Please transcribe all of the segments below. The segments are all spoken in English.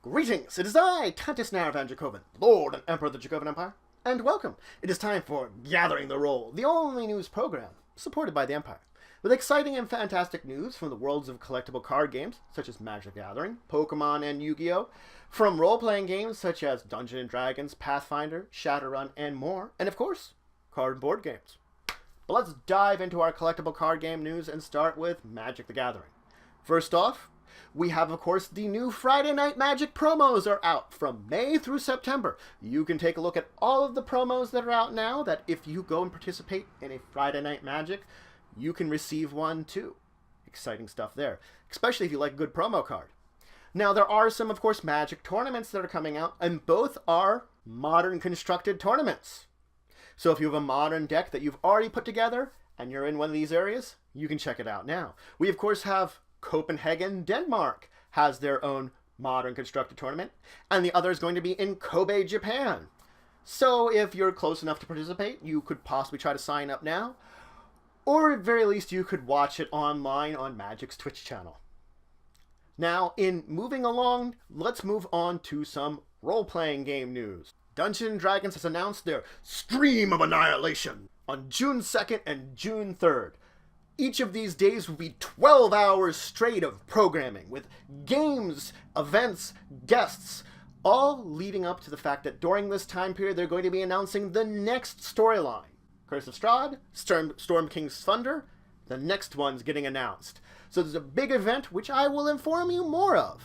Greetings, it is I, Dracovin, Lord and Emperor of the Dracovin Empire, and welcome. It is time for Gathering the Roll, the only news program supported by the Empire, with exciting and fantastic news from the worlds of collectible card games such as Magic the Gathering, Pokemon, and Yu-Gi-Oh!, from role-playing games such as Dungeons & Dragons, Pathfinder, Shadowrun, and more, and of course, card and board games. But let's dive into our collectible card game news and start with Magic the Gathering. First off, we have, of course, the new Friday Night Magic promos are out from May through September. You can take a look at all of the promos that are out now, that if you go and participate in a Friday Night Magic, you can receive one too. Exciting stuff there, especially if you like a good promo card. Now, there are some, of course, Magic tournaments that are coming out, and both are modern constructed tournaments. So if you have a modern deck that you've already put together, and you're in one of these areas, you can check it out now. We, of course, have Copenhagen, Denmark has their own modern constructed tournament, and the other is going to be in Kobe, Japan. So if you're close enough to participate, you could possibly try to sign up now, or at very least you could watch it online on Magic's Twitch channel. Now, in moving along, let's move on to some role-playing game news. Dungeons & Dragons has announced their Stream of Annihilation on June 2nd and June 3rd. Each of these days will be 12 hours straight of programming, with games, events, guests, all leading up to the fact that during this time period they're going to be announcing the next storyline. Curse of Strahd, Storm King's Thunder, the next one's getting announced. So there's a big event which I will inform you more of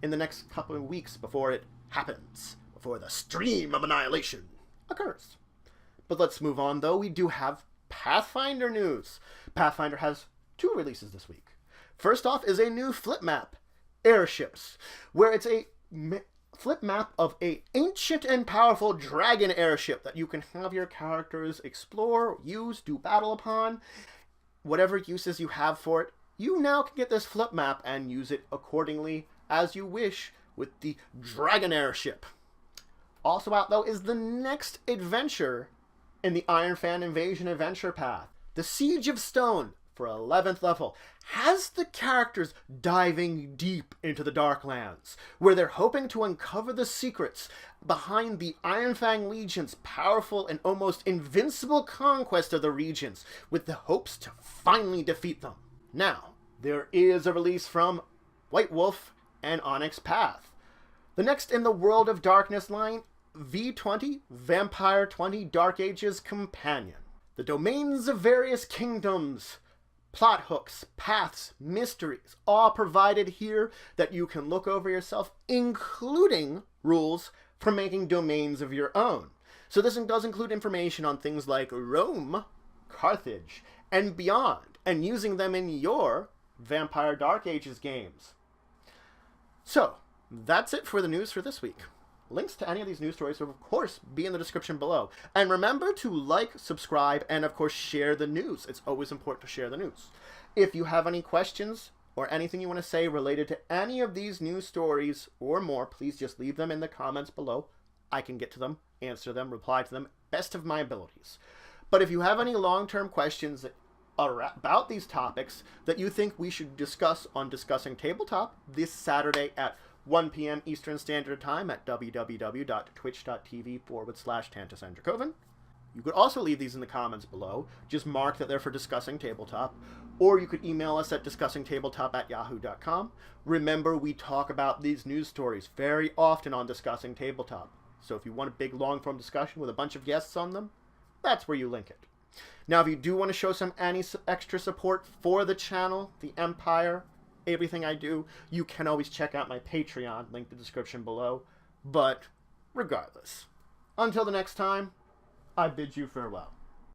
in the next couple of weeks before it happens, before the Stream of Annihilation occurs. But let's move on, though. We do have Pathfinder news. Pathfinder has 2 releases this week. First off is a new flip map, Airships, where it's a flip map of a ancient and powerful dragon airship that you can have your characters explore, use, do battle upon. Whatever uses you have for it, you now can get this flip map and use it accordingly as you wish with the dragon airship. Also out, though, is the next adventure in the Iron Fan Invasion adventure path. The Siege of Stone, for 11th level, has the characters diving deep into the Darklands, where they're hoping to uncover the secrets behind the Iron Fang Legion's powerful and almost invincible conquest of the regions, with the hopes to finally defeat them. Now, there is a release from White Wolf and Onyx Path. The next in the World of Darkness line, V20, Vampire 20 Dark Ages Companion. The domains of various kingdoms, plot hooks, paths, mysteries, all provided here that you can look over yourself, including rules for making domains of your own. So this does include information on things like Rome, Carthage, and beyond, and using them in your Vampire Dark Ages games. So, that's it for the news for this week. Links to any of these news stories will, of course, be in the description below. And remember to like, subscribe, and, of course, share the news. It's always important to share the news. If you have any questions or anything you want to say related to any of these news stories or more, please just leave them in the comments below. I can get to them, answer them, reply to them, best of my abilities. But if you have any long-term questions about these topics that you think we should discuss on Discussing Tabletop this Saturday at 1 p.m. Eastern Standard Time at www.twitch.tv/TantusandDracovin. You could also leave these in the comments below. Just mark that they're for Discussing Tabletop. Or you could email us at discussingtabletop@yahoo.com. Remember, we talk about these news stories very often on Discussing Tabletop. So if you want a big long-form discussion with a bunch of guests on them, that's where you link it. Now, if you do want to show some extra support for the channel, the Empire, everything I do, you can always check out my Patreon, link in the description below. But regardless, until the next time, I bid you farewell.